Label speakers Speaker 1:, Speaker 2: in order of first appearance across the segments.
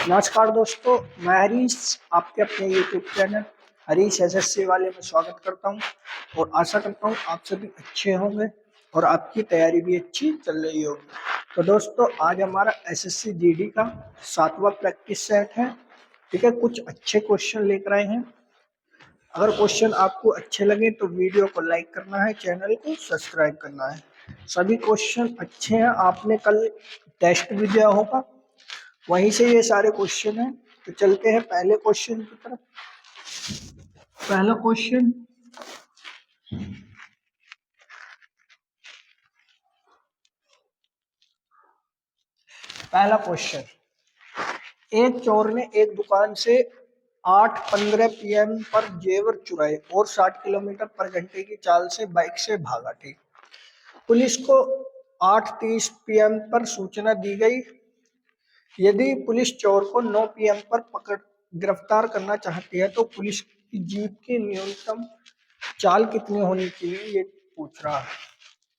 Speaker 1: नमस्कार दोस्तों, मैं हरीश आपके अपने यूट्यूब चैनल हरीश एसएससी वाले में स्वागत करता हूं और आशा करता हूं आप सभी अच्छे होंगे और आपकी तैयारी भी अच्छी चल रही होगी। तो दोस्तों, आज हमारा एसएससी जीडी का 7वां प्रैक्टिस सेट है। ठीक है, कुछ अच्छे क्वेश्चन लेकर आए हैं। अगर क्वेश्चन आपको अच्छे लगे तो वीडियो को लाइक करना है, चैनल को सब्सक्राइब करना है। सभी क्वेश्चन अच्छे हैं, आपने कल टेस्ट भी दिया होगा, वहीं से ये सारे क्वेश्चन हैं। तो चलते हैं पहले क्वेश्चन की तरफ। पहला क्वेश्चन, एक चोर ने एक दुकान से 8:15 PM पर जेवर चुराए और 60 किलोमीटर पर घंटे की चाल से बाइक से भागा। ठीक, पुलिस को 8:30 PM पर सूचना दी गई। यदि पुलिस चोर को 9 PM पर गिरफ्तार करना चाहती है तो पुलिस की जीप की न्यूनतम चाल कितनी होनी चाहिए, ये पूछ रहा है।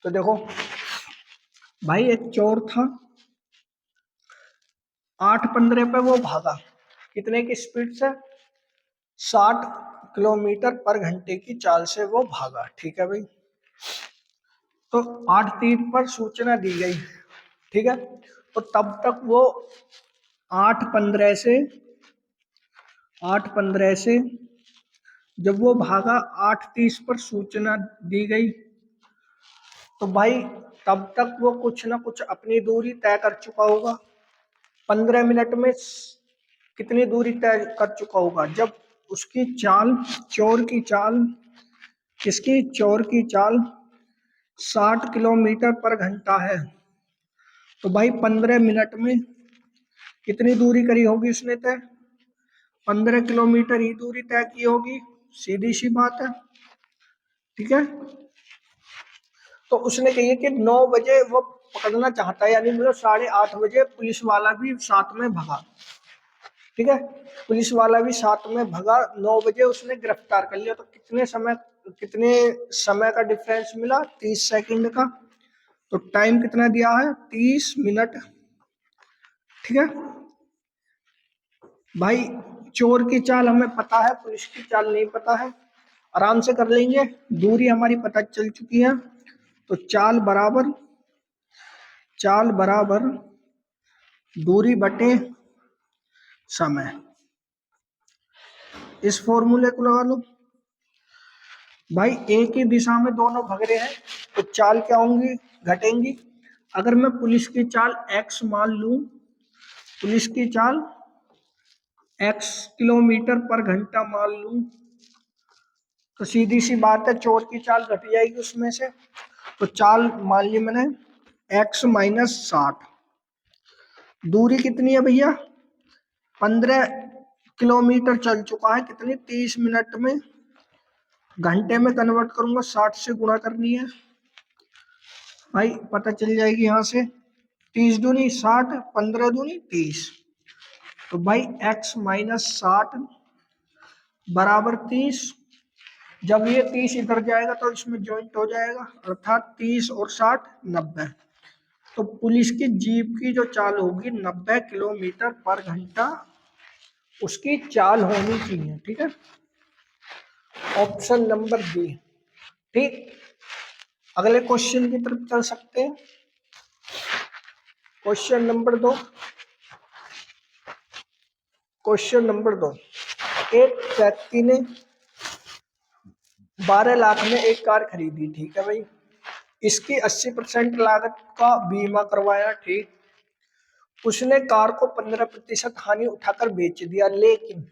Speaker 1: तो देखो भाई, एक चोर था, 8:15 पे वो भागा, कितने की स्पीड से, 60 किलोमीटर पर घंटे की चाल से वो भागा। ठीक है भाई, तो 8:30 पर सूचना दी गई। ठीक है, तो तब तक वो 8:15 से जब वो भागा, 8:30 पर सूचना दी गई, तो भाई तब तक वो कुछ ना कुछ अपनी दूरी तय कर चुका होगा। 15 मिनट में कितनी दूरी तय कर चुका होगा? जब उसकी चाल, चोर की चाल, किसकी, चोर की चाल 60 किलोमीटर पर घंटा है, तो भाई 15 मिनट में कितनी दूरी करी होगी उसने तय? 15 किलोमीटर ही दूरी तय की होगी, सीधी सी बात है। ठीक है, तो उसने कही कि 9 बजे वो पकड़ना चाहता है, यानी मतलब 8:30 बजे पुलिस वाला भी साथ में भगा। ठीक है, पुलिस वाला भी साथ में भगा, 9 बजे उसने गिरफ्तार कर लिया। तो कितने समय का डिफरेंस मिला? 30 सेकंड का। तो टाइम कितना दिया है? 30 मिनट। ठीक है भाई, चोर की चाल हमें पता है, पुलिस की चाल नहीं पता है, आराम से कर लेंगे। दूरी हमारी पता चल चुकी है, तो चाल बराबर दूरी बटे समय। इस फॉर्मूले को लगा लो भाई। एक ही दिशा में दोनों भाग रहे हैं तो चाल क्या होंगी? घटेंगी। अगर मैं पुलिस की चाल x मान लूं, पुलिस की चाल x किलोमीटर पर घंटा मान लूं, तो सीधी सी बात है चोर की चाल घट जाएगी उसमें से। तो चाल मान ली मैंने x - 60। दूरी कितनी है भैया? 15 किलोमीटर चल चुका है, कितनी? 30 मिनट में। घंटे में कन्वर्ट करूंगा, 60 से गुणा करनी है भाई, पता चल जाएगी यहां से। 30 दूनी 60, 15 दूनी 30। तो भाई x - 60 बराबर 30। जब ये 30 इधर जाएगा तो इसमें ज्वाइंट हो जाएगा, अर्थात 30 और 60 90। तो पुलिस की जीप की जो चाल होगी 90 किलोमीटर पर घंटा उसकी चाल होनी चाहिए। ठीक है, ऑप्शन नंबर बी। ठीक, अगले क्वेश्चन की तरफ चल सकते हैं। Question number 2। एक व्यक्ति ने 12 लाख में एक कार खरीदी। ठीक है भाई, इसकी 80% लागत का बीमा करवाया। ठीक, उसने कार को 15% हानि उठाकर बेच दिया, लेकिन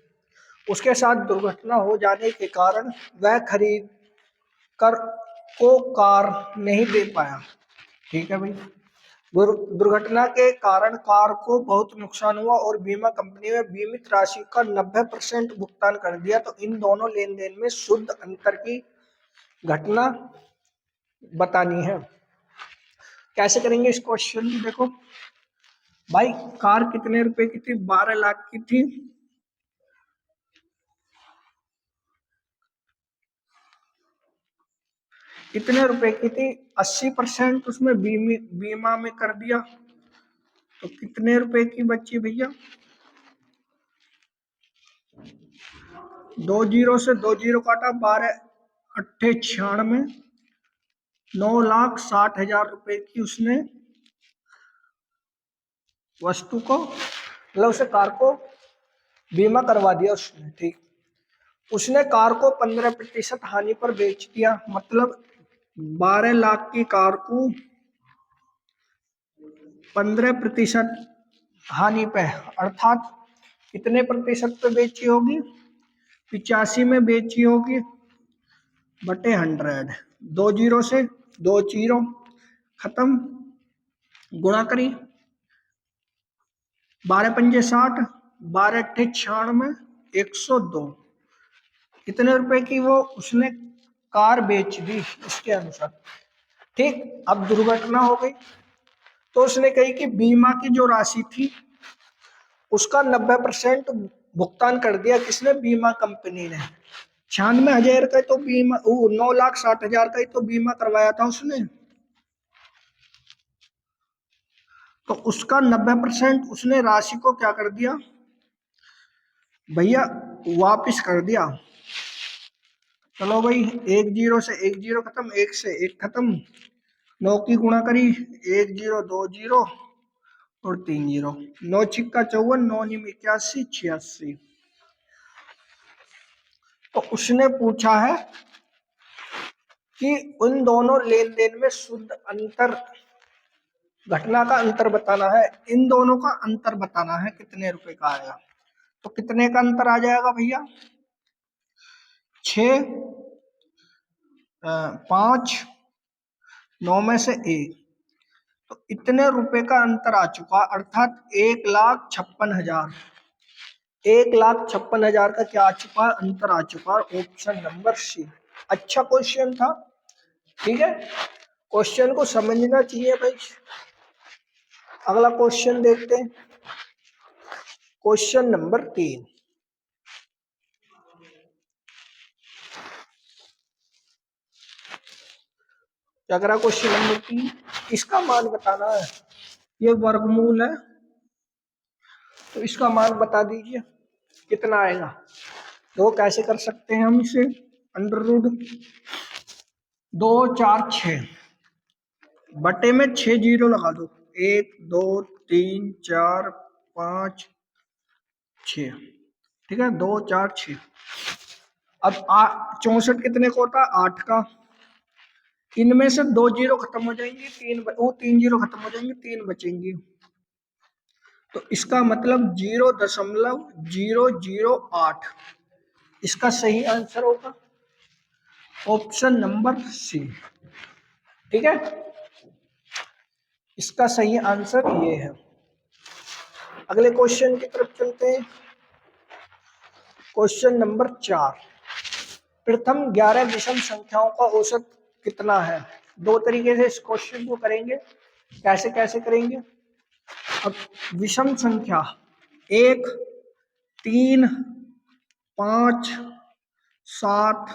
Speaker 1: उसके साथ दुर्घटना हो जाने के कारण वह खरीद कर को कार नहीं दे पाया। ठीक है भाई, दुर्घटना के कारण कार को बहुत नुकसान हुआ और बीमा कंपनी ने बीमित राशि का 90% भुगतान कर दिया। तो इन दोनों लेन देन में शुद्ध अंतर की घटना बतानी है। कैसे करेंगे इस क्वेश्चन? देखो भाई, कार कितने रुपए की थी? 12 लाख की थी। कितने रुपए की थी? 80% उसमें बीमा में कर दिया, तो कितने रुपए की बची भैया? 2 जीरो से 2 जीरो काटा, 12 अट्ठे 96, 9,60,000 रुपए की उसने वस्तु को, मतलब उसे कार को बीमा करवा दिया उसने। ठीक, उसने कार को 15% हानि पर बेच दिया, मतलब 12 लाख की कार को 15% हानि पे, अर्थात कितने प्रतिशत पे बेची होगी? 85 में बेची होगी बटे 100। 2 जीरो से 2 जीरो खत्म, गुणा करी, 12 पंजे 60, 12 अट्ठे 96, 102। कितने रुपए की वो उसने कार बेच दी इसके अनुसार। ठीक, अब दुर्घटना हो गई तो उसने कही कि बीमा की जो राशि थी उसका 90% भुगतान कर दिया। किसने? बीमा कंपनी ने। 96,000 का तो बीमा, 9,60,000 का ही तो बीमा करवाया था उसने, तो उसका 90% उसने राशि को क्या कर दिया भैया? वापिस कर दिया। चलो भाई, 1 जीरो से 1 जीरो खत्म, 1 से 1 खत्म, 9 की गुणा करी, 1 जीरो 2 जीरो और 3 जीरो, 9 छिक्का 54, 9 निम 81, 86। तो उसने पूछा है कि उन दोनों लेन देन में शुद्ध अंतर, घटना का अंतर बताना है, इन दोनों का अंतर बताना है, कितने रुपए का आएगा। तो कितने का अंतर आ जाएगा भैया? 6, 5, 9 में से 1, तो इतने रुपए का अंतर आ चुका, अर्थात 1,56,000। 1,56,000 का क्या आ चुका? अंतर आ चुका। Option number C. अच्छा क्वेश्चन था, ठीक है, क्वेश्चन को समझना चाहिए भाई। अगला क्वेश्चन देखते हैं, क्वेश्चन नंबर 3। क्या करा? क्वेश्चन नंबर 3, इसका मान बताना है। ये वर्गमूल है, तो इसका मान बता दीजिए कितना आएगा। तो कैसे कर सकते हैं हम इसे? अंडर रूट 2 4 6 बटे में 6 जीरो लगा दो, 1 2 3 4 5 6, ठीक है, 2 4 6। अब 64 कितने को होता? 8 का। इनमें से 2 जीरो खत्म हो जाएंगे, 3 जीरो खत्म हो जाएंगे, 3 बचेंगी। तो इसका मतलब 0.008 इसका सही आंसर होगा, ऑप्शन नंबर सी। ठीक है, इसका सही आंसर ये है। अगले क्वेश्चन की तरफ चलते हैं, क्वेश्चन नंबर 4। प्रथम 11 विषम संख्याओं का औसत कितना है? दो तरीके से इस क्वेश्चन को करेंगे। कैसे कैसे करेंगे? अब विषम संख्या 1, 3, 5, 7,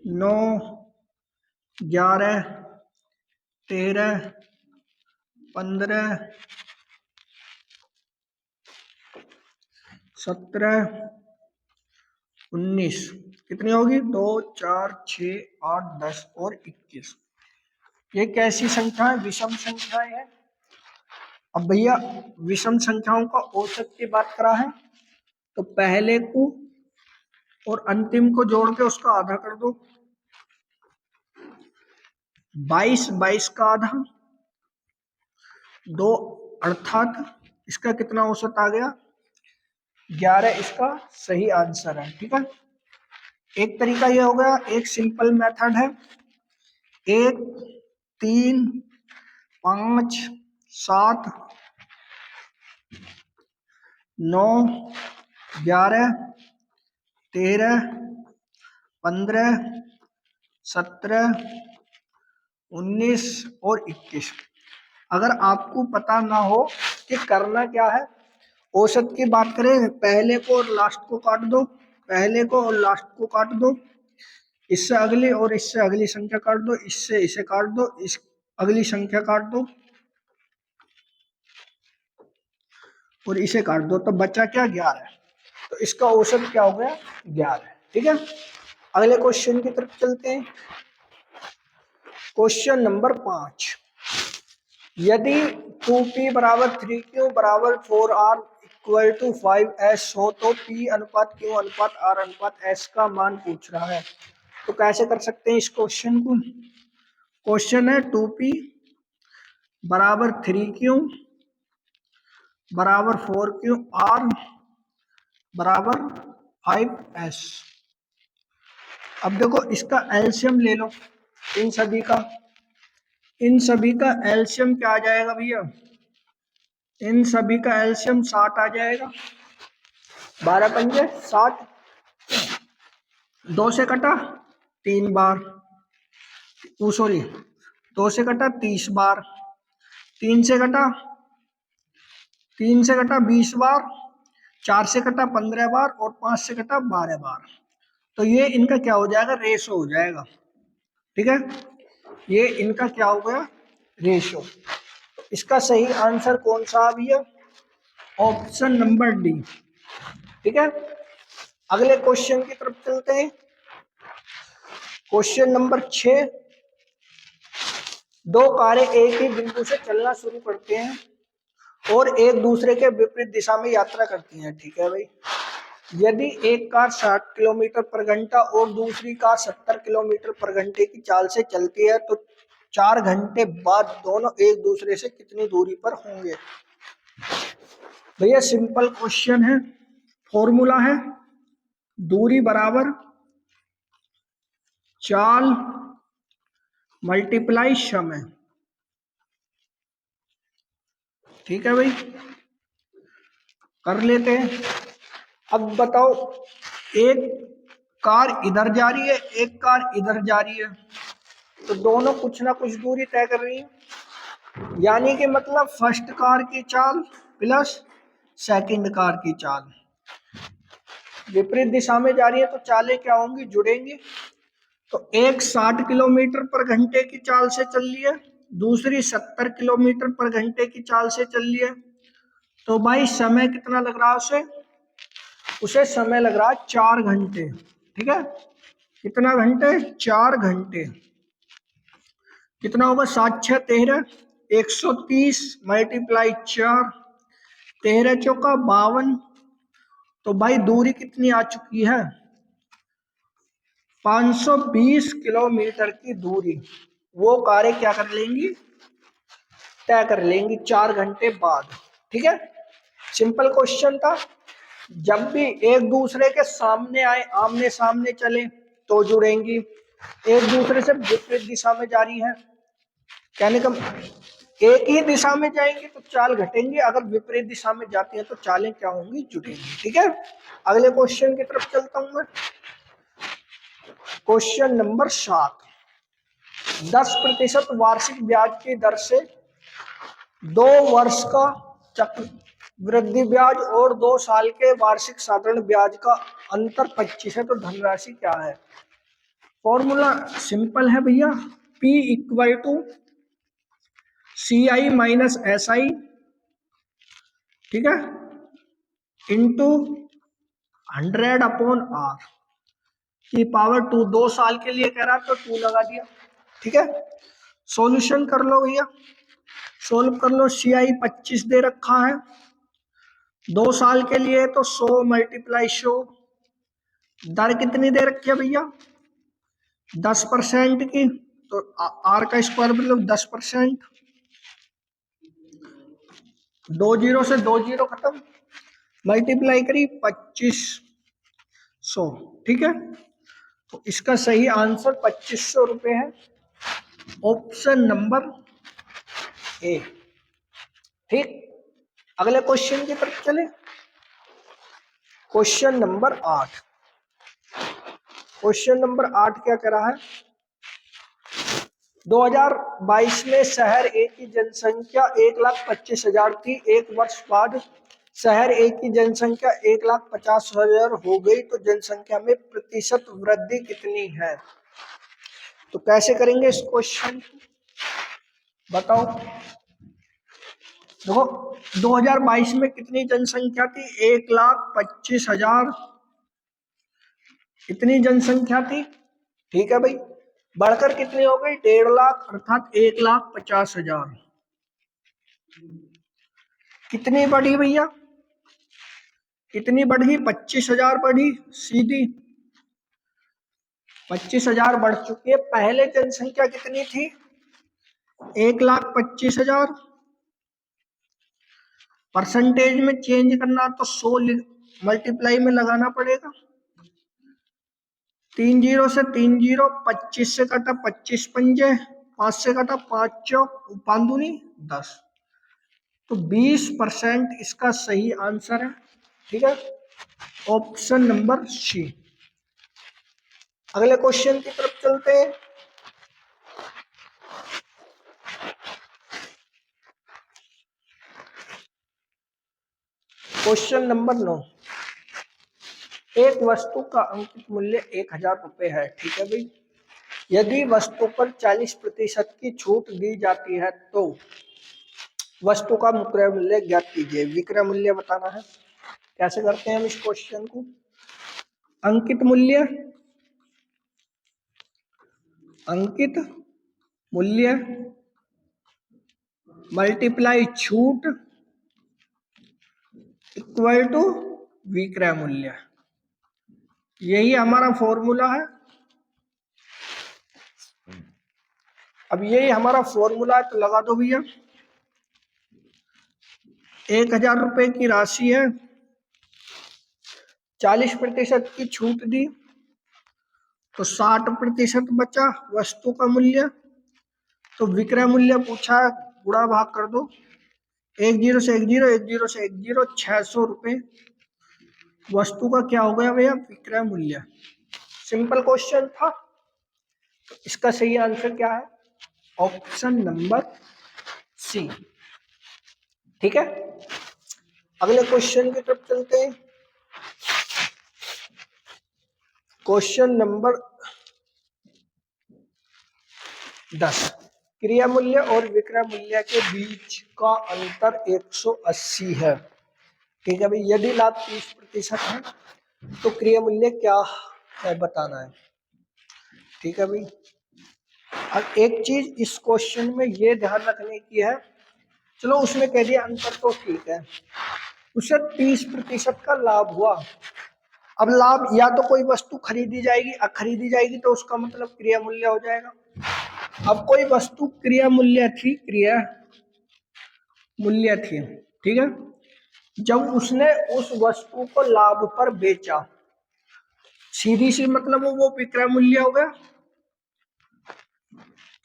Speaker 1: 9, 11, 13, 15, 17, 19, कितनी होगी? 2 4 6 8 10 और 21। ये कैसी संख्या है? विषम संख्याएं है। अब भैया विषम संख्याओं का औसत की बात करा है, तो पहले को और अंतिम को जोड़ के उसका आधा कर दो, 22 22 का आधा 2, अर्थात इसका कितना औसत आ गया? 11 इसका सही आंसर है। ठीक है, एक तरीका ये हो गया, एक सिंपल मेथड है, 1 3 5 7 9 11 13 15 17 19 और 21। अगर आपको पता ना हो कि करना क्या है, औसत की बात करें, पहले को और लास्ट को काट दो, पहले को और लास्ट को काट दो, इससे अगली और इससे अगली संख्या काट दो, इससे इसे काट दो, इस अगली संख्या काट दो, और इसे काट दो तो बचा क्या 11। तो इसका औसत क्या हो गया 11। ठीक है, अगले क्वेश्चन की तरफ चलते हैं। क्वेश्चन नंबर 5, यदि 2p बराबर 3q बराबर 4r इक्वल टू 5s हो तो p अनुपात q अनुपात r अनुपात s का मान पूछ रहा है। तो कैसे कर सकते हैं इस क्वेश्चन को। क्वेश्चन है 2p बराबर 3q बराबर 4q r बराबर 5s। अब देखो इसका एलसीएम ले लो, इन सभी का एलसीएम क्या आ जाएगा भैया, इन सभी का एलसीएम 60 आ जाएगा। 12 पंजे 60, 2 से कटा 3 बार, सॉरी 2 से कटा 30 बार, 3 से कटा 20 बार, 4 से कटा 15 बार और 5 से कटा 12 बार। तो ये इनका क्या हो जाएगा, रेशो हो जाएगा। ठीक है, ये इनका क्या हो गया, रेशो। इसका सही आंसर कौन सा आ भैया, ऑप्शन नंबर डी। ठीक है, अगले क्वेश्चन की तरफ चलते हैं। क्वेश्चन नंबर 6, दो कारें एक ही बिंदु से चलना शुरू करते हैं और एक दूसरे के विपरीत दिशा में यात्रा करती हैं। ठीक है भाई, यदि एक कार 60 किलोमीटर पर घंटा और दूसरी कार 70 किलोमीटर पर घंटे की चाल से चलती है तो 4 घंटे बाद दोनों एक दूसरे से कितनी दूरी पर होंगे। भैया सिंपल क्वेश्चन है, फॉर्मूला है दूरी बराबर चाल मल्टीप्लाई समय। ठीक है भाई, कर लेते हैं। अब बताओ, एक कार इधर जा रही है, एक कार इधर जा रही है, तो दोनों कुछ ना कुछ दूरी तय कर रही है। यानी कि मतलब फर्स्ट कार की चाल प्लस सेकंड कार की चाल विपरीत दिशा में जा रही है, तो चालें क्या होंगी, जुड़ेंगी। तो एक 60 किलोमीटर पर घंटे की चाल से चल रही है, दूसरी 70 किलोमीटर पर घंटे की चाल से चल रही है। तो भाई समय कितना लग रहा है उसे समय लग रहा है 4 घंटे। ठीक है, कितना घंटे, 4 घंटे। कितना होगा, 7 6 13, 130 मल्टीप्लाई 4, 13 चौका 52। तो भाई दूरी कितनी आ चुकी है, 520 किलोमीटर की दूरी वो कारें क्या कर लेंगी, तय कर लेंगी 4 घंटे बाद। ठीक है, सिंपल क्वेश्चन था। जब भी एक दूसरे के सामने आए, आमने सामने चले तो जुड़ेंगी, एक दूसरे से विपरीत दिशा में जा रही है, कहने का एक ही दिशा में जाएंगे तो चाल घटेंगी, अगर विपरीत दिशा में जाती है तो चालें क्या होंगी, जुड़ेंगी। ठीक है, अगले क्वेश्चन की तरफ चलता हूं मैं। क्वेश्चन नंबर 7, 10% वार्षिक ब्याज की दर से 2 वर्ष का चक्रवृद्धि ब्याज और 2 साल के वार्षिक साधारण ब्याज का अंतर 25 है, तो धनराशि क्या है। फॉर्मूला सिंपल है भैया, P equal to CI minus SI, ठीक है, इंटू 100/R की पावर 2। 2 साल के लिए कह रहा तो 2 लगा दिया। ठीक है, सॉल्यूशन कर लो भैया, सोल्व कर लो। CI 25 दे रखा है, 2 साल के लिए तो 100 मल्टीप्लाई 100। दर कितनी दे रखी है भैया, 10% की, तो R का स्क्वायर मतलब 10%। 2 जीरो से 2 जीरो खत्म, मल्टीप्लाई करी 2500। ठीक है, तो इसका सही आंसर 2500 रुपये है, ऑप्शन नंबर ए। ठीक, अगले क्वेश्चन की तरफ चले। क्वेश्चन नंबर 8, क्वेश्चन नंबर 8 क्या कह रहा है, 2022 में शहर ए की जनसंख्या 1,25,000 थी, एक वर्ष बाद शहर ए की जनसंख्या 1,50,000 हो गई, तो जनसंख्या में प्रतिशत वृद्धि कितनी है। तो कैसे करेंगे इस क्वेश्चन, बताओ। देखो 2022 में कितनी जनसंख्या थी? 1,25,000 इतनी जनसंख्या थी। ठीक है भाई, बढ़कर कितनी हो गई? 1.5 लाख अर्थात 1,50,000। कितनी बढ़ी भैया? कितनी बढ़ी? 25,000 बढ़ी सीधी। 25,000 बढ़ चुकी है। पहले जनसंख्या कितनी थी? 1,25,000। परसेंटेज में चेंज करना तो 100 मल्टीप्लाई में लगाना पड़ेगा। 3 जीरो से 3 जीरो, 25 से कटा 25 पंजे, 5 से कटा 5 चौक, 5 दूनी 10। तो 20% इसका सही आंसर है। ठीक है, ऑप्शन नंबर सी। अगले क्वेश्चन की तरफ चलते हैं। Question number 9। एक वस्तु का अंकित मूल्य 1,000 रुपए है। ठीक है भाई, यदि वस्तु पर 40% की छूट दी जाती है तो वस्तु का विक्रय मूल्य ज्ञात कीजिए। विक्रय मूल्य बताना है। कैसे करते हैं हम इस क्वेश्चन को? अंकित मूल्य, अंकित मूल्य मल्टीप्लाई छूट इक्वल टू विक्रय मूल्य। यही हमारा फॉर्मूला है। अब यही हमारा फॉर्मूला है, तो लगा दो भैया। 1,000 रुपए की राशि है, 40% की छूट दी तो 60% बचा वस्तु का मूल्य। तो विक्रय मूल्य पूछा है, गुणा भाग कर दो। 1 जीरो से 1 जीरो, 1 जीरो से 1 जीरो, 600 रुपए वस्तु का क्या हो गया भैया? विक्रय मूल्य। सिंपल क्वेश्चन था। तो इसका सही आंसर क्या है? Option number C. ठीक है, अगले क्वेश्चन की तरफ चलते हैं। Question number 10। क्रिया मूल्य और विक्रय मूल्य के बीच का अंतर 180 है। ठीक है भाई, यदि लाभ 30% है तो क्रिया मूल्य क्या है बताना है। ठीक है भाई, अब एक चीज इस क्वेश्चन में ये ध्यान रखने की है, चलो उसने कह दिया अंतर तो ठीक है, उसे 30% का लाभ हुआ। अब लाभ या तो कोई वस्तु खरीदी जाएगी, खरीदी जाएगी तो उसका मतलब क्रिया मूल्य हो जाएगा। अब कोई वस्तु क्रिया मूल्य थी, क्रिया मूल्य थी। ठीक है, जब उसने उस वस्तु को लाभ पर बेचा, सीधी सी मतलब वो विक्रय मूल्य हो गया।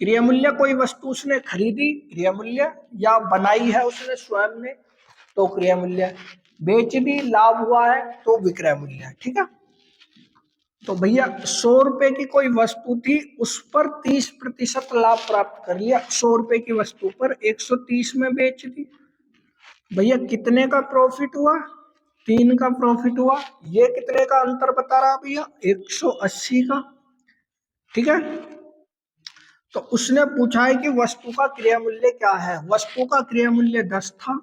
Speaker 1: क्रिया मूल्य कोई वस्तु उसने खरीदी, क्रिया मूल्य, या बनाई है उसने स्वयं ने, तो क्रिया मूल्य। बेच दी, लाभ हुआ है, तो विक्रय मूल्य। ठीक है, तो भैया 100 रुपए की कोई वस्तु थी, उस पर 30% लाभ प्राप्त कर लिया। 100 रुपए की वस्तु पर 130 में बेच दी। भैया कितने का प्रॉफिट हुआ? 3 का प्रॉफिट हुआ। ये कितने का अंतर बता रहा भैया? 180 का। ठीक है, तो उसने पूछा है कि वस्तु का क्रिया मूल्य क्या है। वस्तु का क्रिया मूल्य 10 था,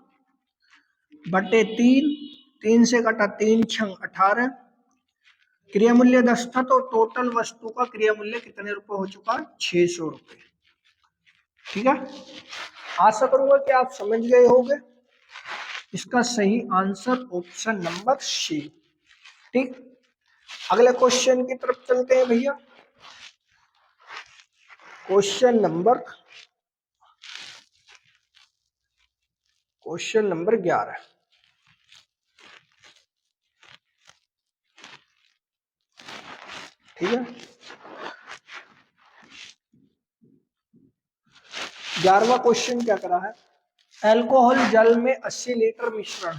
Speaker 1: बटे 3, 3 से कटा 3 छंग 18। क्रिया मूल्य 10 था, तो टोटल वस्तु का क्रिया मूल्य कितने रुपए हो चुका? 600 रुपए। ठीक है, आशा करूंगा कि आप समझ गए होंगे। इसका सही आंसर ऑप्शन नंबर सी। ठीक, अगले क्वेश्चन की तरफ चलते हैं भैया। Question number 11। ठीक है, 11वां क्वेश्चन क्या करा है? अल्कोहल जल में 80 लीटर मिश्रण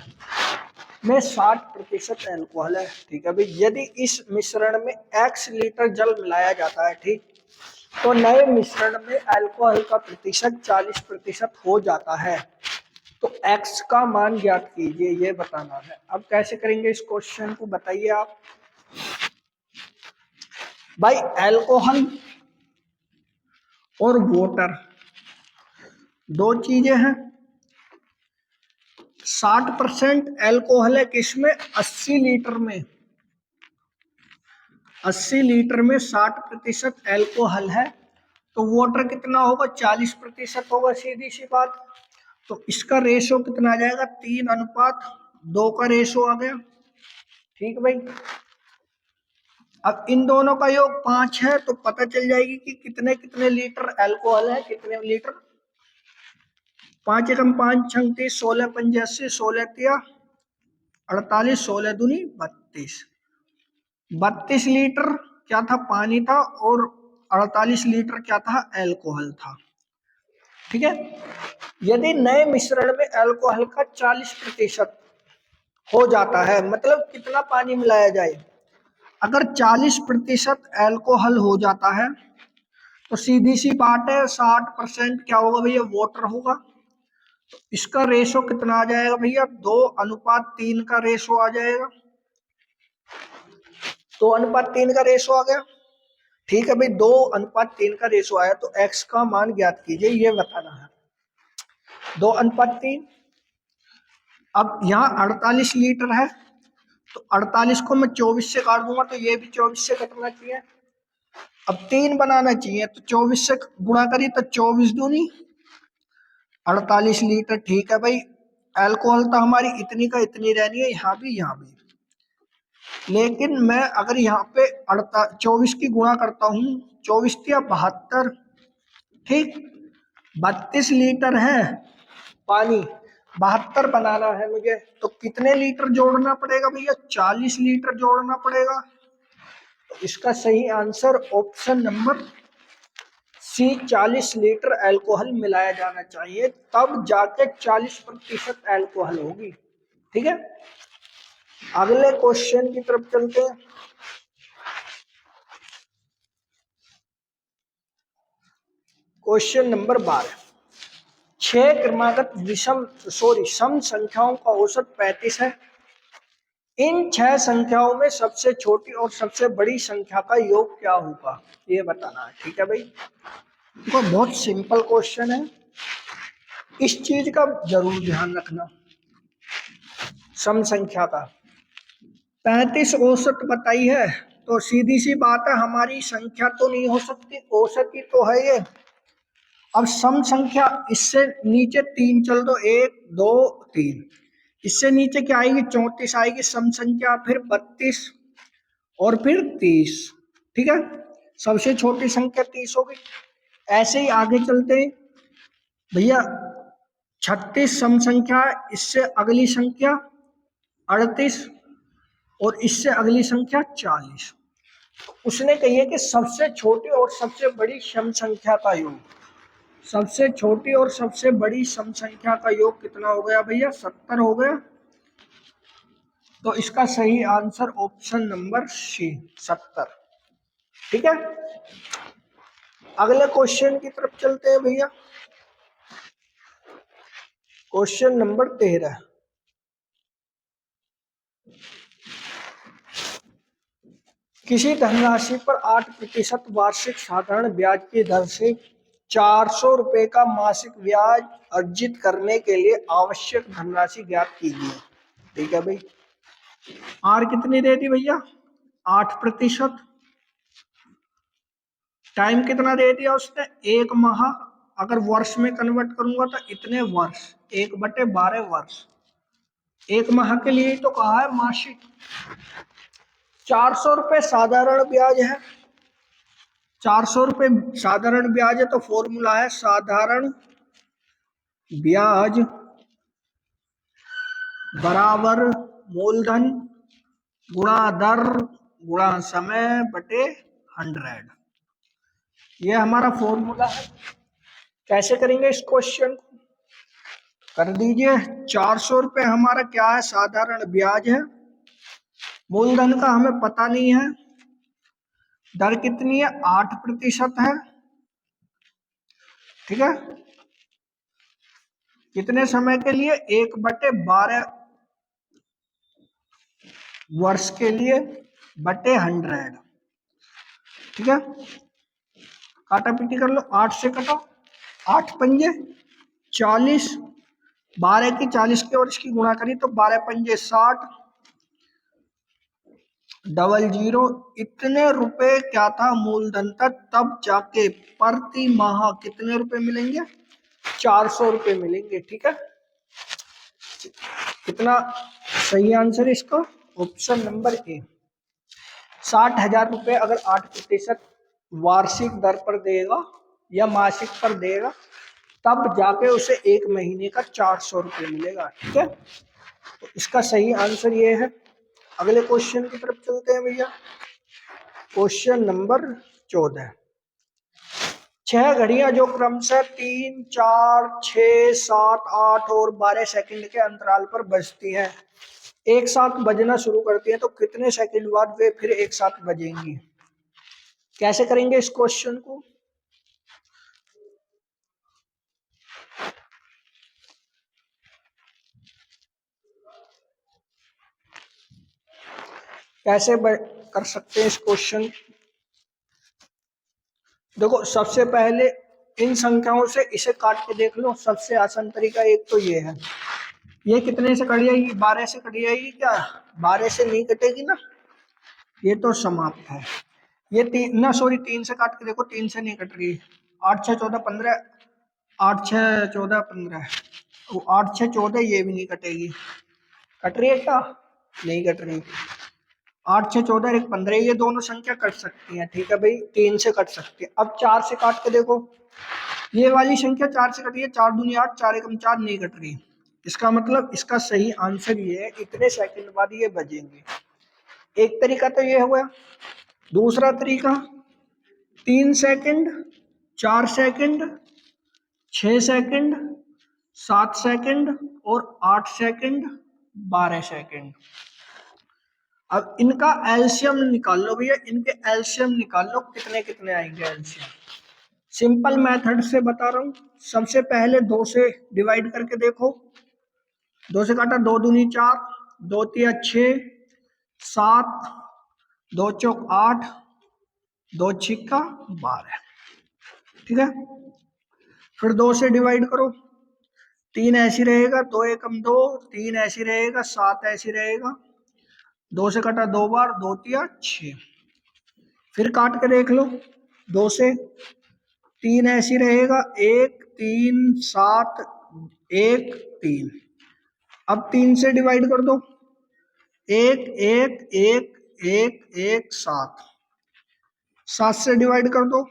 Speaker 1: में 60% अल्कोहल है। ठीक है भाई, यदि इस मिश्रण में x लीटर जल मिलाया जाता है, ठीक, तो नए मिश्रण में अल्कोहल का प्रतिशत 40% हो जाता है। तो x का मान ज्ञात कीजिए, ये बताना है। अब कैसे करेंगे इस क्वेश्चन को बताइए आप। भाई अल्कोहल और वाटर दो चीजें हैं, 60% एल्कोहल है किसमें? 80 लीटर में। 80 लीटर में 60% एल्कोहल है, तो वाटर कितना होगा? 40% होगा, सीधी सी बात। तो इसका रेशो कितना आ जाएगा? 3:2 का रेशो आ गया। ठीक भाई। अब इन दोनों का योग 5 है, तो पता चल जाएगी कि कितने कितने लीटर एल्कोहल है, कितने लीटर। 5 एकम 5 छंग 30, 16 पंजे 80, 16 तिया 48, 16 दूनी 32। 32 लीटर क्या था? पानी था, और 48 लीटर क्या था? एल्कोहल था। ठीक है। यदि नए मिश्रण में एल्कोहल का 40% हो जाता है, मतलब कितना पानी मिलाया जाए? अगर 40% एल्कोहल हो जाता है, तो सीधी सी बात है 60% क्या होगा भैया? वाटर होगा। तो इसका रेशो कितना आ जाएगा भैया? 2:3 का रेशो आ जाएगा। 2:3 का रेशो आ गया। ठीक है भाई, 2:3 का रेशो आया, तो x का मान ज्ञात कीजिए, ये बताना है। 2:3। अब यहाँ 48 लीटर है, तो 48 को मैं 24 से काट दूंगा, तो ये भी 24 से कटना चाहिए। अब 3 बनाना चाहिए, तो 24 से गुणा करिए, तो 24 दूनी 48 लीटर। ठीक है भाई। एल्कोहल तो हमारी इतनी का इतनी रहनी है, यहाँ भी यहाँ भी। लेकिन मैं अगर यहाँ पे 24 की गुणा करता हूँ, 24 या 72, ठीक, 32 लीटर है पानी, 72 बनाना है मुझे, तो कितने लीटर जोड़ना पड़ेगा भैया? 40 लीटर जोड़ना पड़ेगा। तो इसका सही answer option number C, 40 litre alcohol मिलाया जाना चाहिए, तब जाके 40% एल्कोहल होगी। ठीक है। अगले क्वेश्चन की तरफ चलते हैं। Question number 12। 6 क्रमागत सम संख्याओं का औसत 35 है। इन 6 संख्याओं में सबसे छोटी और सबसे बड़ी संख्या का योग क्या होगा? ये बताना है। ठीक है भाई। तो बहुत सिंपल क्वेश्चन है, इस चीज का जरूर ध्यान रखना। सम संख्या का 35 औसत बताई है, तो सीधी सी बात है, हमारी संख्या तो नहीं हो सकती, औसत ही तो है ये। अब सम संख्या, इससे नीचे 3 चल दो, 1 2 3, इससे नीचे क्या आएगी? 34 आएगी सम संख्या, फिर 32 और फिर 30। ठीक है। सबसे छोटी संख्या 30 होगी। ऐसे ही आगे चलते हैं भैया। 36 सम संख्या, इससे अगली संख्या 38, और इससे अगली संख्या 40। उसने कही है कि सबसे छोटी और सबसे बड़ी सम संख्या का योग, सबसे छोटी और सबसे बड़ी सम संख्या का योग कितना हो गया भैया? 70 हो गया। तो इसका सही आंसर ऑप्शन नंबर सी, 70। ठीक है। अगले क्वेश्चन की तरफ चलते हैं भैया। Question number 13। किसी धनराशि पर 8% वार्षिक साधारण ब्याज की दर से 400 रुपए का मासिक ब्याज अर्जित करने के लिए आवश्यक धनराशि ज्ञात कीजिए। ठीक है भाई। आर कितनी दे दी भैया? 8%। टाइम कितना दे दिया उसने? 1 माह। अगर वर्ष में कन्वर्ट करूंगा तो इतने वर्ष, 1/12 वर्ष। 1 माह के लिए तो कहा है मासिक। 400 रुपए साधारण ब्याज है। 400 रुपए साधारण ब्याज है, तो फॉर्मूला है साधारण ब्याज बराबर मूलधन गुणा दर गुणा समय बटे 100। ये हमारा फॉर्मूला है। कैसे करेंगे इस क्वेश्चन को? कर दीजिए। 400 रुपए हमारा क्या है? साधारण ब्याज है। मूलधन का हमें पता नहीं है। दर कितनी है? 8% है। ठीक है। कितने समय के लिए? 1/12 वर्ष के लिए बटे 100। ठीक है। काटा पीटी कर लो। 8 से कटो, 8 पंजे 40, 12 की 40 की और इसकी गुणा करी तो 12 पंजे 60, डबल जीरो। इतने रुपए क्या था मूलधन तक, तब जाके प्रति माह कितने रुपए मिलेंगे, 400 रुपए मिलेंगे। ठीक है, कितना सही आंसर है इसका, ऑप्शन नंबर ए। 60,000 रुपए अगर 8% वार्षिक दर पर देगा या मासिक पर देगा, तब जाके उसे एक महीने का 400 रुपये मिलेगा। ठीक है, तो इसका सही आंसर ये है। अगले क्वेश्चन की तरफ चलते हैं भैया। Question number 14। 6 घड़ियां जो क्रमशः 3, 4, 6, 7, 8 और 12 सेकंड के अंतराल पर बजती हैं, एक साथ बजना शुरू करती हैं, तो कितने सेकंड बाद वे फिर एक साथ बजेंगी। कैसे करेंगे इस क्वेश्चन को, कैसे कर सकते हैं इस क्वेश्चन। देखो, सबसे पहले इन संख्याओं से इसे काट के देख लो, सबसे आसान तरीका एक तो ये है। ये कितने से कट जाएगी, 12 से कट जाएगी क्या, 12 से नहीं कटेगी ना, ये तो समाप्त है। ये तीन ना, सॉरी 3 से काट के देखो, 3 से नहीं कट रही। 8 6 14 15, 8 6 14 15, 8 6 14, ये भी नहीं कटेगी। कट रही है क्या, नहीं कट रही। 8 6 14 1 15, ये दोनों संख्या कट सकती हैं। ठीक है भाई, 3 से कट सकती है। अब 4 से काट के देखो, ये वाली संख्या 4 से कटी है, 4 दूनी 8, 4 एकम 4, नहीं कट रही। इसका मतलब इसका सही आंसर ये है, इतने सेकंड बाद ये बजेंगे। एक तरीका तो ये हुआ। दूसरा तरीका, 3 सेकंड, 4 सेकंड, 6 सेकंड, 7 सेकंड और 8 सेकंड, 12 सेकंड। अब इनका एलसीएम निकाल लो भैया, इनके एलसीएम निकाल लो, कितने कितने आएंगे एलसीएम। सिंपल मेथड से बता रहा हूं। सबसे पहले 2 से डिवाइड करके देखो, 2 से काटा, 2 दूनी 4, 2 तिया 6, 7, 2 चौक 8, 2 छिक्का 12। ठीक है, फिर 2 से डिवाइड करो, 3 ऐसी रहेगा, 2 एकम 2, 3 ऐसी रहेगा, 7 ऐसी रहेगा, 2 से कटा 2 बार, 2 तिया 6। फिर काट के देख लो, 2 से, 3 ऐसी रहेगा, 1 3 7, 1 3। अब 3 से डिवाइड कर दो, 1 1 1 1 1 7। 7 से डिवाइड कर दो,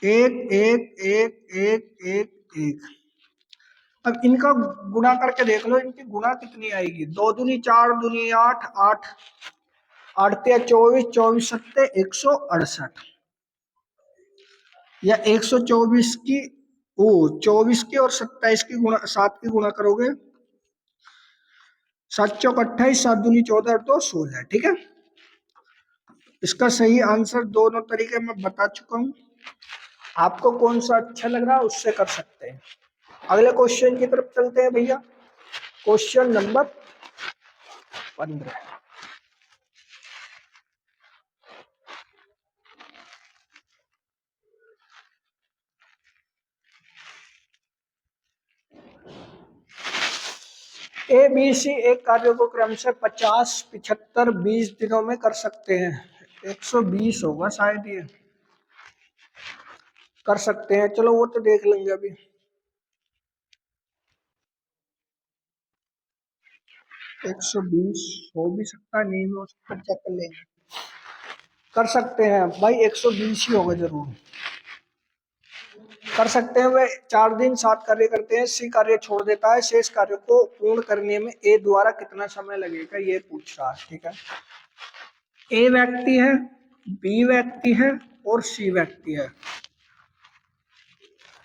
Speaker 1: 1 1 1 1 1 1। अब इनका गुणा करके देख लो, इनकी गुणा कितनी आएगी। 2 दूनी 4, दूनी 8, 8 8 तिया 24, 24 सत्ते 168, या 124 की, ओ 24 की और 27 की गुणा, 7 की गुणा करोगे, 7 चौक 28, 7 दूनी 14, 2 16। ठीक है, इसका सही आंसर दोनों तरीके मैं बता चुका हूं। आपको कौन सा अच्छा लग रहा है उससे कर सकते हैं। अगले क्वेश्चन की तरफ चलते हैं भैया। Question number 15। A B C एक कार्य को क्रमशः 50 75 20 दिनों में कर सकते हैं। 120 होगा शायद, ये कर सकते हैं, चलो वो तो देख लेंगे अभी। 120 हो भी सकता है, नहीं भी हो सकता, चेक कर लेंगे। कर सकते हैं भाई, 120 ही होगा जरूर। कर सकते हैं। वे 4 दिन 7 कार्य करते हैं, सी कार्य छोड़ देता है, शेष कार्य को पूर्ण करने में ए द्वारा कितना समय लगेगा, ये पूछ रहा है। ठीक है, ए व्यक्ति है, बी व्यक्ति है और सी व्यक्ति है।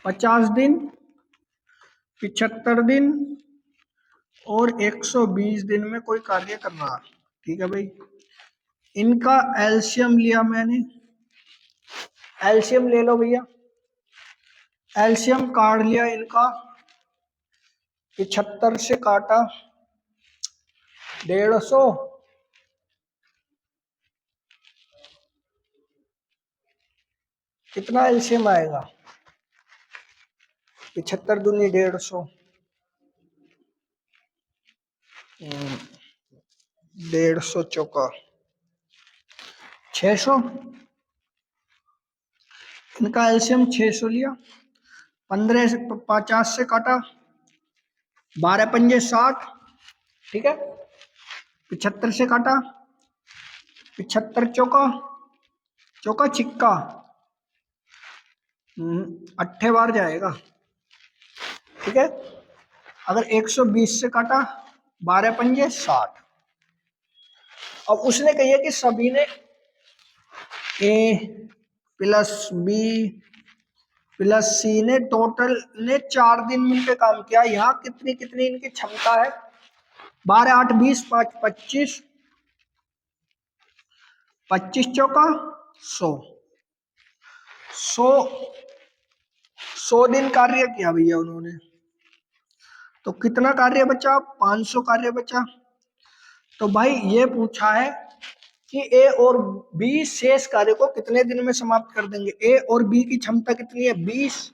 Speaker 1: 50 दिन, 75 दिन और 120 दिन में कोई कार्य कर रहा है। ठीक है भाई, इनका एलसीएम लिया मैंने, एलसीएम ले लो भैया। एलसीएम काट लिया इनका, 75 से काटा 150, कितना एलसीएम आएगा, 75 दूनी 150, 150 चौका 600, इनका एलसीएम 600 लिया, 15 से 50 से काटा, 12 पंजे 60, ठीक है। 75 से काटा, 75 चौका, चौका छिक्का, 8 बार जाएगा, ठीक है। अगर 120 से काटा, 12 पंजे 60। अब उसने कही कि सभी ने ए प्लस बी प्लस सी ने टोटल ने 4 दिन मिलकर काम किया। यहाँ कितनी कितनी इनकी क्षमता है? 12 8 20 5 25, 25 चौका 100, 100 दिन कार्य किया भैया उन्होंने। तो कितना कार्य बचा? 500 कार्य बचा। तो भाई ये पूछा है कि ए और बी शेष कार्य को कितने दिन में समाप्त कर देंगे। ए और बी की क्षमता कितनी है? 20,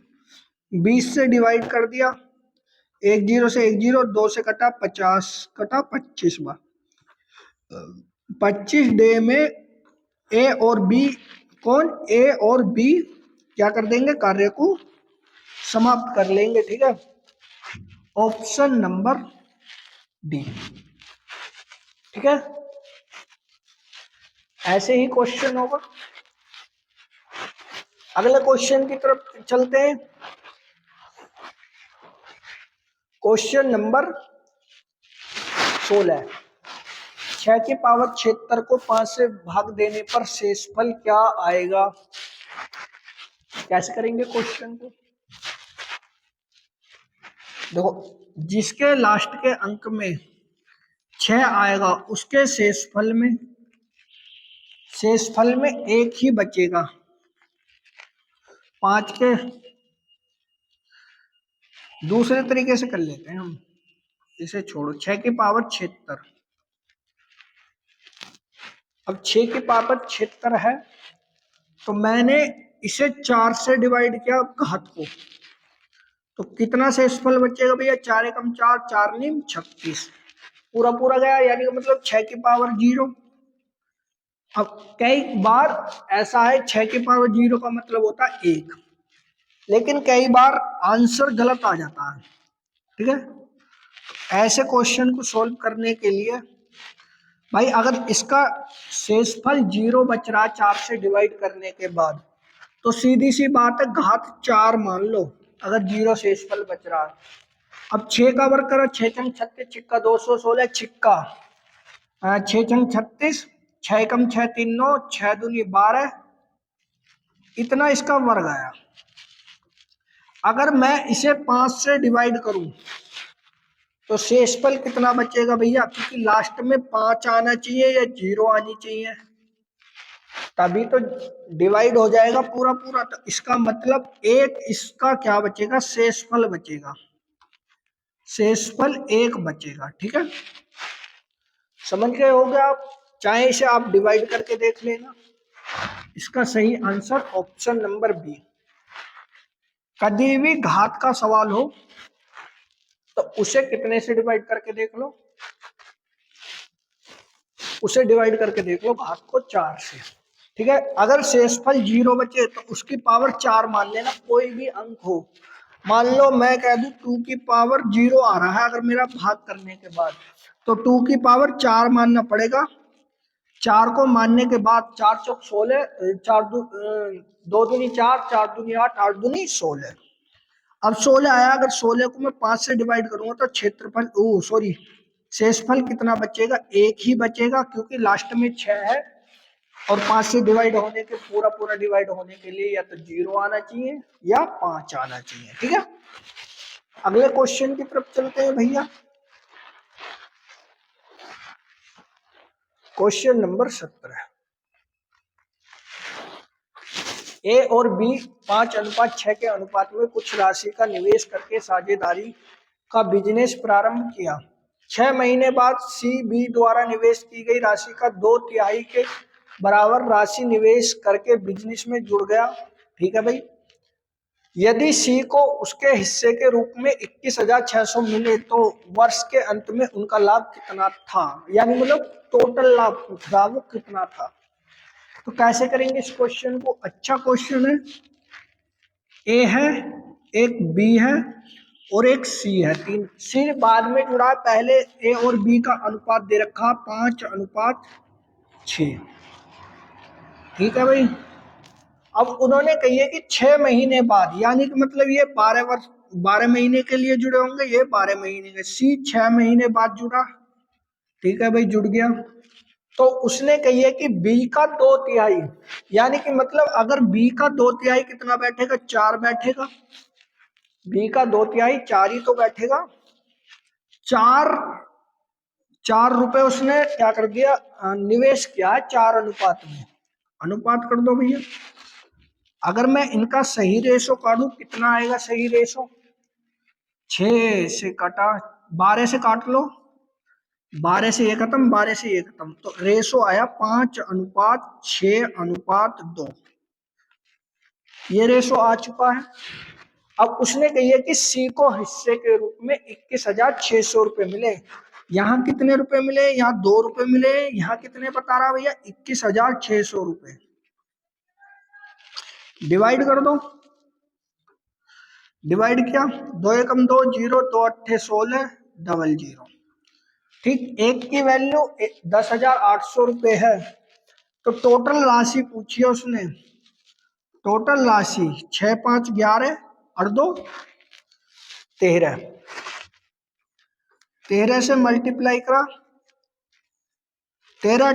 Speaker 1: 20 से डिवाइड कर दिया, 1 0 से 1 0, 2 से कटा 50, कटा 25 बार, 25 डे में ए और बी ए और बी क्या कर देंगे? कार्य को समाप्त कर लेंगे, ठीक है। ऑप्शन नंबर डी, ठीक है। ऐसे ही क्वेश्चन होगा। अगले क्वेश्चन की तरफ चलते हैं। क्वेश्चन नंबर 16, 6 की पावर 76 को 5 से भाग देने पर शेषफल क्या आएगा? कैसे करेंगे क्वेश्चन को? देखो, जिसके लास्ट के अंक में 6 आएगा उसके शेषफल में एक ही बचेगा। 5 के दूसरे तरीके से कर लेते हैं हम, इसे छोड़ो। 6 की पावर 76, अब 6 की पावर 76 है तो मैंने इसे 4 से डिवाइड किया घात को, तो कितना शेषफल बचेगा भैया? 4 एकम 4, 4 नीम 36, पूरा पूरा गया, यानी कि मतलब 6 की पावर 0। अब कई बार ऐसा है 6 की पावर 0 का मतलब होता है 1, लेकिन कई बार आंसर गलत आ जाता है, ठीक है। ऐसे क्वेश्चन को सॉल्व करने के लिए भाई अगर इसका शेषफल 0 बच रहा 4 से डिवाइड करने के बाद, तो सीधी सी बात है घात 4 मान लो अगर 0 शेषफल बच रहा है। अब 6 का वर्ग करो, 6 छंग 36, छिक्का 216, छिक्का 6 छंग 36, 6 एकम 6 3 9, 6 दूनी 12, इतना इसका वर्ग आया। अगर मैं इसे 5 से डिवाइड करूं तो शेषफल कितना बचेगा भैया? क्योंकि लास्ट में 5 आना चाहिए या 0 आनी चाहिए, तभी तो डिवाइड हो जाएगा पूरा पूरा। तो इसका मतलब एक इसका क्या बचेगा? शेषफल बचेगा, शेषफल 1 बचेगा, ठीक है। समझ गए होगे आप? चाहे इसे आप डिवाइड करके देख लेना। इसका सही आंसर ऑप्शन नंबर बी। कभी भी घात का सवाल हो तो उसे कितने से डिवाइड करके देख लो? उसे डिवाइड करके देख लो घात को 4 से, ठीक है। अगर शेषफल 0 बचे तो उसकी पावर 4 मान लेना, कोई भी अंक हो। मान लो मैं कह दूं 2 की पावर 0 आ रहा है अगर मेरा भाग करने के बाद, तो 2 की पावर 4 मानना पड़ेगा। 4 को मानने के बाद 4 चौक 16, 2 दूनी 4, 4 दूनी 8, 8 दूनी 16। अब 16 आया, अगर 16 को मैं 5 से डिवाइड करूंगा तो क्षेत्रफल सॉरी शेषफल कितना बचेगा? 1 ही बचेगा, क्योंकि लास्ट में 6 है और 5 से डिवाइड होने के पूरा पूरा डिवाइड होने के लिए या तो 0 आना चाहिए या 5 आना चाहिए, ठीक है। अगले क्वेश्चन की तरफ चलते हैं भैया। क्वेश्चन नंबर 17, ए और बी 5:6 के अनुपात में कुछ राशि का निवेश करके साझेदारी का बिजनेस प्रारंभ किया। 6 महीने बाद सी बी द्वारा निवेश की गई राशि का 2/3 के बराबर राशि निवेश करके बिजनेस में जुड़ गया, ठीक है भाई। यदि सी को उसके हिस्से के रूप में 21,600 मिले तो वर्ष के अंत में उनका लाभ कितना था, यानी मतलब टोटल लाभ पूछ रहा वो कितना था। तो कैसे करेंगे इस क्वेश्चन को? अच्छा क्वेश्चन है। ए है, एक बी है और एक सी है। तीन सी बाद में जुड़ा है, पहले ए और बी का अनुपात दे रखा 5:6। ठीक है भाई। अब उन्होंने कही है कि 6 महीने बाद, यानी कि मतलब ये 12 महीने के लिए जुड़े होंगे, ये 12 महीने के। सी 6 महीने बाद जुड़ा। ठीक है भाई, जुड़ गया। तो उसने कही है कि बी का 2/3, यानी कि मतलब अगर बी का 2/3 कितना बैठेगा? 4 बैठेगा। बी का 2/3 4 ही तो बैठेगा। 4 रुपए उसने क्या कर दिया? निवेश किया है 4 अनुपात में। अनुपात कर दो भैया। अगर मैं इनका सही रेशो काटू कितना आएगा सही रेशो? 6 से कटा 12 से काट लो, 12 से ये खत्म, 12 से ये खत्म, तो रेशो आया 5:6:2। ये रेशो आ चुका है। अब उसने कही है कि सी को हिस्से के रूप में 21,600 रुपए मिले। यहाँ कितने रुपए मिले? यहाँ 2 रुपए मिले। यहाँ कितने बता रहा भैया? 21,600 रुपए। डिवाइड कर दो। डिवाइड किया, 2 एकम 2, 0, 2 अट्ठे 16, 00। ठीक, एक की वैल्यू 10,800 रुपए है। तो टोटल राशि पूछी है उसने। टोटल राशि 6, 5, 11 और 2 13। 13 से मल्टीप्लाई करा, 13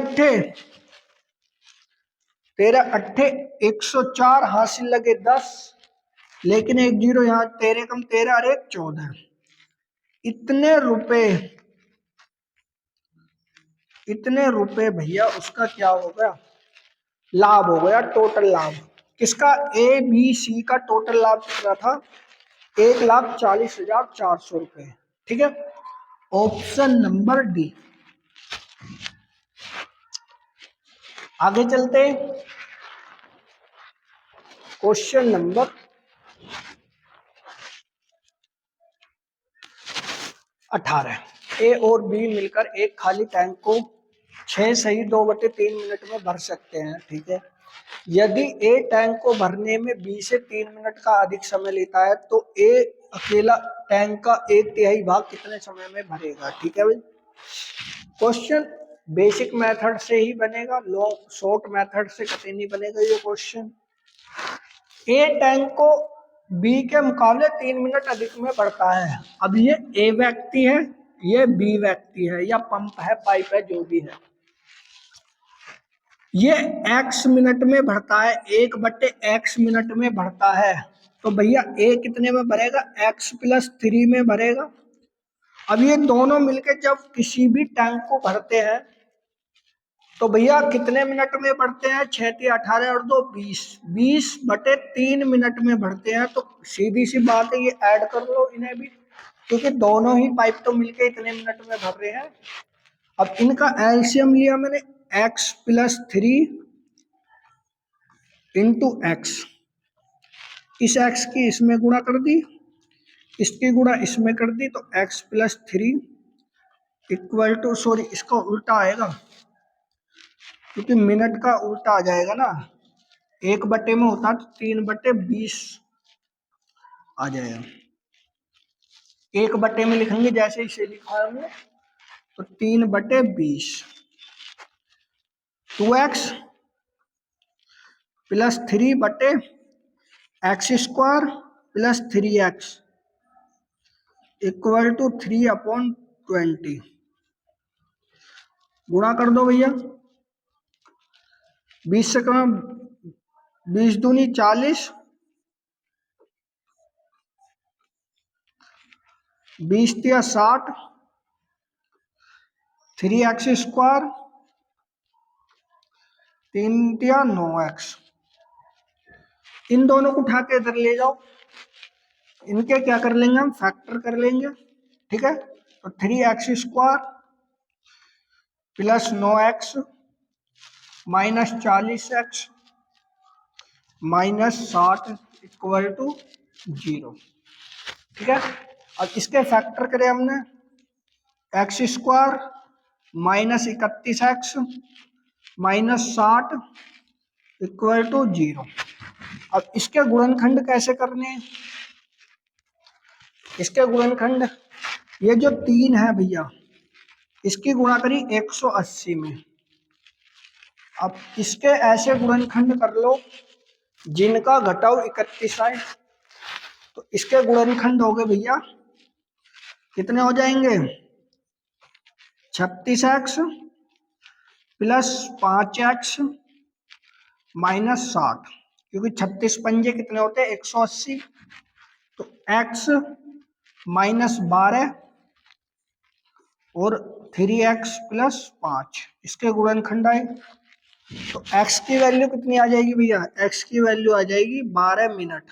Speaker 1: अट्ठे 104, हासिल लगे 10, लेकिन एक जीरो यहाँ। 13 कम 13 और 1 14। इतने रुपए भैया उसका क्या हो गया? लाभ हो गया, टोटल लाभ। किसका? ए बी सी का टोटल लाभ कितना था? 1,40,400 रुपए। ठीक है, ऑप्शन नंबर डी। आगे चलते हैं। Question number 18। ए और बी मिलकर एक खाली टैंक को 6 सही 2/3 मिनट में भर सकते हैं। ठीक है, यदि ए टैंक को भरने में बी से 3 मिनट का अधिक समय लेता है तो ए अकेला टैंक का 1/3 भाग कितने समय में भरेगा? ठीक है भाई, क्वेश्चन बेसिक मेथड से ही बनेगा, लॉन्ग शॉर्ट मेथड से कभी नहीं बनेगा ये क्वेश्चन। ए टैंक को बी के मुकाबले 3 मिनट अधिक में बढ़ता है। अब ये ए व्यक्ति है, ये बी व्यक्ति है, या पंप है, पाइप है, जो भी है। ये x मिनट में बढ़ता है, 1/x मिनट में बढ़ता है। तो भैया ए कितने में भरेगा? x+3 में भरेगा। अब ये दोनों मिलके जब किसी भी टैंक को भरते हैं तो भैया कितने मिनट में बढ़ते हैं? 6 18 और 2 20, 20/3 मिनट में बढ़ते हैं। तो सीधी सी बात है, ये ऐड कर लो इन्हें भी, क्योंकि दोनों ही पाइप तो मिलके इतने मिनट में भर रहे हैं। अब इनका एलसीएम लिया मैंने, x+3 इंटू एक्स। इस x की इसमें गुणा कर दी, इसकी गुणा इसमें कर दी, तो x+3 इक्वल टू, सॉरी इसका उल्टा आएगा क्योंकि मिनट का उल्टा आ जाएगा ना। 1/में होता तो 3/20 आ जाएगा। 1/में लिखेंगे जैसे इसे लिखा है हमने, तो 3/20। 2x + 3/x² + 3x equal to 3/20। गुणा कर दो भैया, 20 से कम, 20 दूनी 40, 20 तिया 60, 3x², 3 तिया 9x। इन दोनों को उठा के इधर ले जाओ, इनके क्या कर लेंगे हम? फैक्टर कर लेंगे। ठीक है, तो 3x² + 9x - 40x - 60 equal to 0। ठीक है, अब इसके फैक्टर करे हमने, x square minus 31x minus 60 equal to 0। अब इसके गुणनखंड कैसे करने हैं? इसके गुणनखंड, ये जो 3 है भैया, इसकी गुणा करी 180 में। अब इसके ऐसे गुणनखंड कर लो जिनका घटाव 31 आए। तो इसके गुणनखंड हो गए भैया, कितने हो जाएंगे? 36x प्लस 5x माइनस 60, क्योंकि 36 पंजे कितने होते हैं? 180। तो x माइनस 12 और 3x प्लस 5, इसके गुणनखंड आए। तो x की वैल्यू कितनी आ जाएगी भैया? x की वैल्यू आ जाएगी 12 मिनट।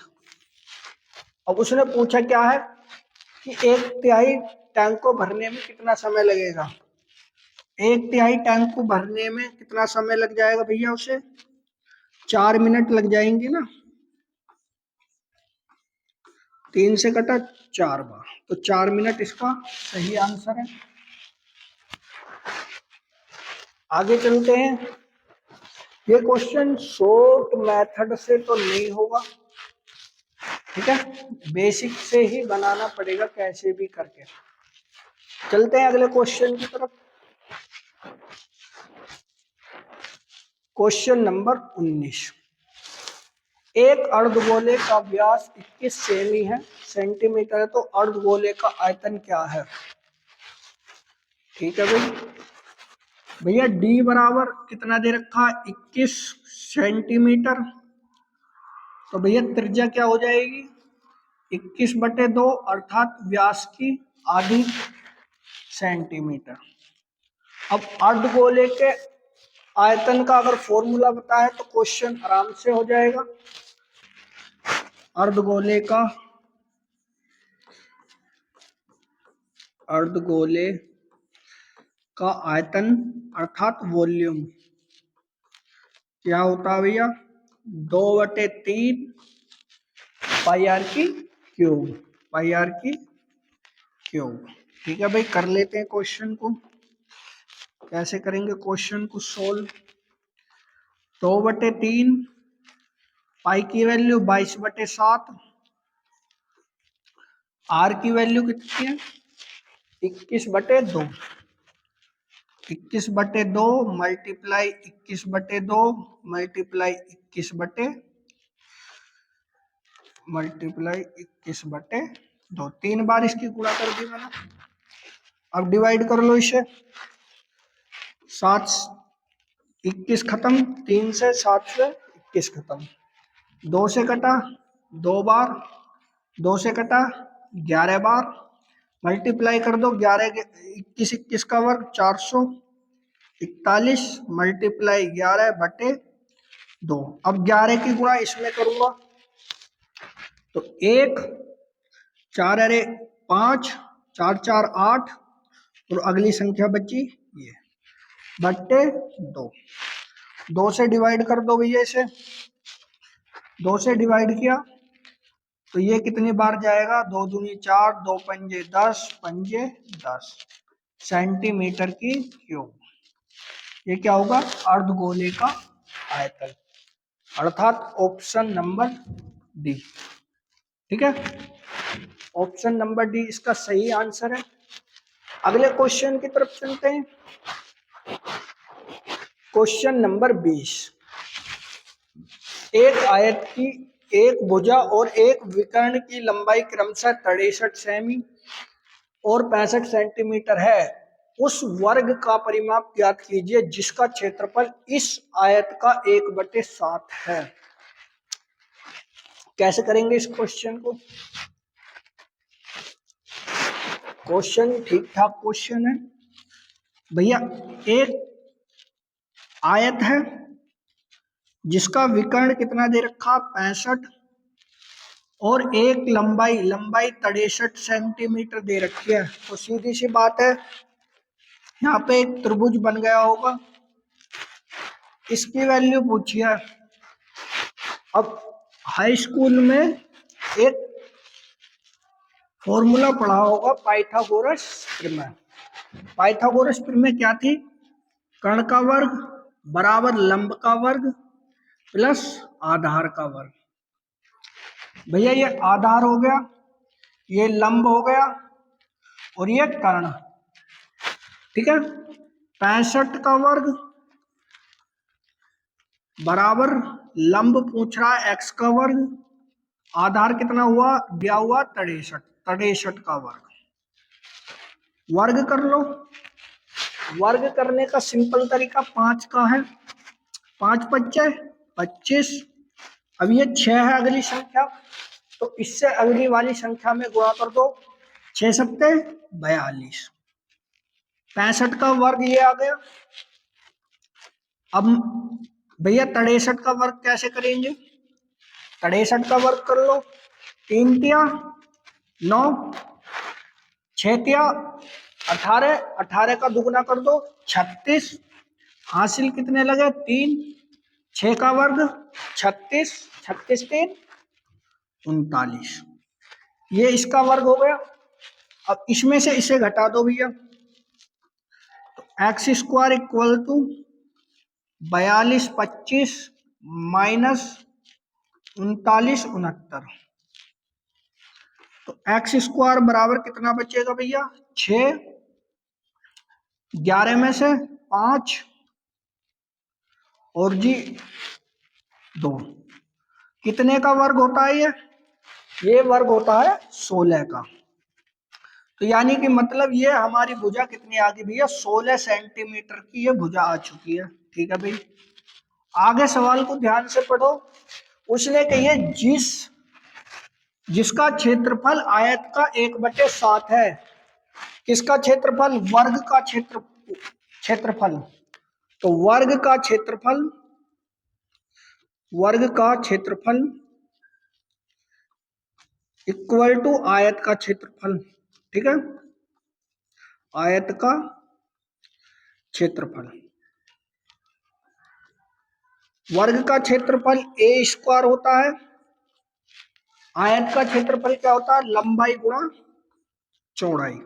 Speaker 1: अब उसने पूछा क्या है कि 1/3 टैंक को भरने में कितना समय लगेगा। 1/3 टैंक को भरने में कितना समय लग जाएगा भैया? उसे 4 मिनट लग जाएंगे ना, 3 से कटा 4 बार, तो 4 मिनट इसका सही आंसर है। आगे चलते हैं। ये क्वेश्चन शॉर्ट मेथड से तो नहीं होगा, ठीक है, बेसिक से ही बनाना पड़ेगा कैसे भी करके। चलते हैं अगले क्वेश्चन की तरफ। Question number 19। एक अर्धगोले का व्यास 21 सेमी है, सेंटीमीटर है, तो अर्धगोले का आयतन क्या है? ठीक है भाई, भैया डी बराबर कितना दे रखा? 21 सेंटीमीटर। तो भैया त्रिज्या क्या हो जाएगी? 21/2 अर्थात व्यास की आधी सेंटीमीटर। अब अर्धगोले के आयतन का अगर फॉर्मूला बताए तो क्वेश्चन आराम से हो जाएगा। अर्धगोले का आयतन अर्थात वॉल्यूम क्या होता है भैया? 2/3 पाई आर की क्यूब। ठीक है भाई, कर लेते हैं क्वेश्चन को। कैसे करेंगे क्वेश्चन को सोल्व? 2/3 पाई की वैल्यू 22/7, आर की वैल्यू कितनी है? 21/2, 21/2 मल्टीप्लाई 21/2 मल्टीप्लाई 21/2, 3 बार इसकी गुणा कर दी मैंने। अब डिवाइड कर लो इसे, 7 21 खत्म, 3 से 7 से 21 खत्म, 2 से कटा 2 बार, 2 से कटा 11 बार, मल्टीप्लाई कर दो 11 21 का वर्ग 441 मल्टीप्लाई 11/2। अब 11 की गुणा इसमें करूंगा तो 1 4 अरे 5 4 4 8 और अगली संख्या बची ये बट्टे 2। 2 से डिवाइड कर दो भैया इसे, 2 से डिवाइड किया तो ये कितनी बार जाएगा? 2 दूनी 4, 2 पंजे 10, पंजे 10 सेंटीमीटर की क्यूब। ये क्या होगा? अर्धगोले का आयतन, अर्थात ऑप्शन नंबर डी। ठीक है, ऑप्शन नंबर डी इसका सही आंसर है। अगले क्वेश्चन की तरफ चलते हैं। Question number 20। एक आयत की एक भुजा और एक विकर्ण की लंबाई क्रमशः 63 सेमी और 65 सेंटीमीटर है। उस वर्ग का परिमाप ज्ञात कीजिए जिसका क्षेत्रफल इस आयत का 1/7 है। कैसे करेंगे इस क्वेश्चन को? क्वेश्चन ठीक ठाक क्वेश्चन है भैया। एक आयत है जिसका विकर्ण कितना दे रखा? 65 और एक लंबाई 63 सेंटीमीटर दे रखी है। तो सीधी सी बात है, यहाँ पे एक त्रिभुज बन गया होगा, इसकी वैल्यू पूछी है। अब हाई स्कूल में एक फॉर्मूला पढ़ा होगा पाइथागोरस प्रमेय। पाइथागोरस प्रमेय क्या थी? कर्ण का वर्ग बराबर लंब का वर्ग प्लस आधार का वर्ग। भैया ये आधार हो गया, ये लंब हो गया और ये कर्ण, ठीक है। 65 का वर्ग बराबर लंब पूछ रहा है x का वर्ग, आधार कितना हुआ दिया हुआ 63, 63 का वर्ग। वर्ग कर लो। वर्ग करने का सिंपल तरीका 5 का है, 5 पच्चे 25। अब ये 6 है अगली संख्या, तो इससे अगली वाली संख्या में गुणा कर दो, 6 सत्ते 42। 65 का वर्ग ये आ गया। अब भैया 63 का वर्ग कैसे करेंगे? 63 का वर्ग कर लो, 3 तिया 9, 6 तिया 18, 18 का दुगना कर दो 36। हासिल कितने लगे? 3। 6 का वर्ग 36, 36 3 39। ये इसका वर्ग हो गया। अब इसमें से इसे घटा दो भैया, तो x square equal to 42 25 minus 39 69। तो एक्स स्क्वायर बराबर कितना बचेगा भैया? 6, 11 में से 5 और जी 2। कितने का वर्ग होता है ये वर्ग होता है 16 का। तो यानी कि मतलब ये हमारी भुजा कितनी आ गई भैया? 16 सेंटीमीटर की ये भुजा आ चुकी है। ठीक है भाई, आगे सवाल को ध्यान से पढ़ो। उसने कही जिसका क्षेत्रफल आयत का 1/7 है। किसका क्षेत्रफल? वर्ग का क्षेत्रफल। तो वर्ग का क्षेत्रफल इक्वल टू आयत का क्षेत्रफल। ठीक है, आयत का क्षेत्रफल। वर्ग का क्षेत्रफल a स्क्वायर होता है, आयत का क्षेत्रफल क्या होता है? लंबाई गुणा चौड़ाई।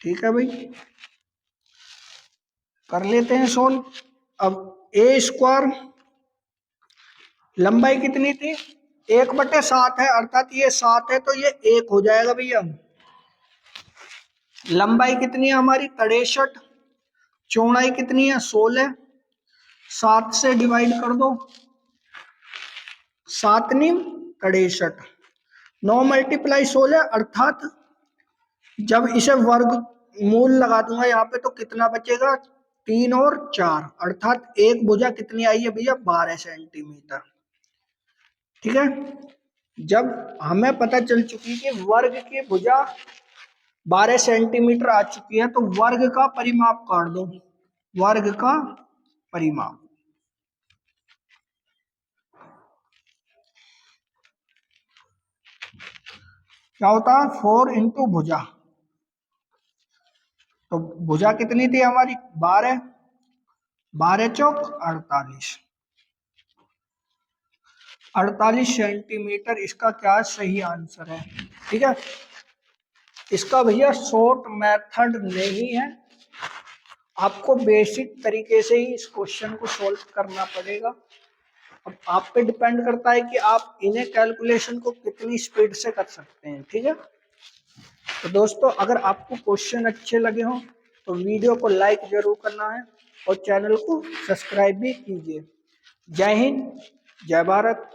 Speaker 1: ठीक है भाई, कर लेते हैं सोल्व। अब a स्क्वायर लंबाई कितनी थी? 1/7 है, अर्थात ये 7 है तो ये 1 हो जाएगा भैया। लंबाई कितनी है हमारी? 63। चौड़ाई कितनी है? 16। 7 से डिवाइड कर दो, 7 × 63। 9 × 16, अर्थात जब इसे वर्ग मूल लगा दूंगा यहाँ पे तो कितना बचेगा? 3 और 4, अर्थात एक भुजा कितनी आई है भैया? 12 सेंटीमीटर। ठीक है, जब हमें पता चल चुकी कि वर्ग की भुजा 12 सेंटीमीटर आ चुकी है तो वर्ग का परिमाप काट दो। वर्ग का परिमाप क्या होता है? 4 × भुजा। तो भुजा कितनी थी हमारी? 12, 12 चौक 48। 48 सेंटीमीटर इसका क्या सही आंसर है। ठीक है, इसका भैया शॉर्ट मेथड नहीं है, आपको बेसिक तरीके से ही इस क्वेश्चन को सॉल्व करना पड़ेगा। अब आप पे डिपेंड करता है कि आप इन्हें कैलकुलेशन को कितनी स्पीड से कर सकते हैं। ठीक है, तो दोस्तों अगर आपको क्वेश्चन अच्छे लगे हों तो वीडियो को लाइक जरूर करना है और चैनल को सब्सक्राइब भी कीजिए। जय हिंद, जय भारत।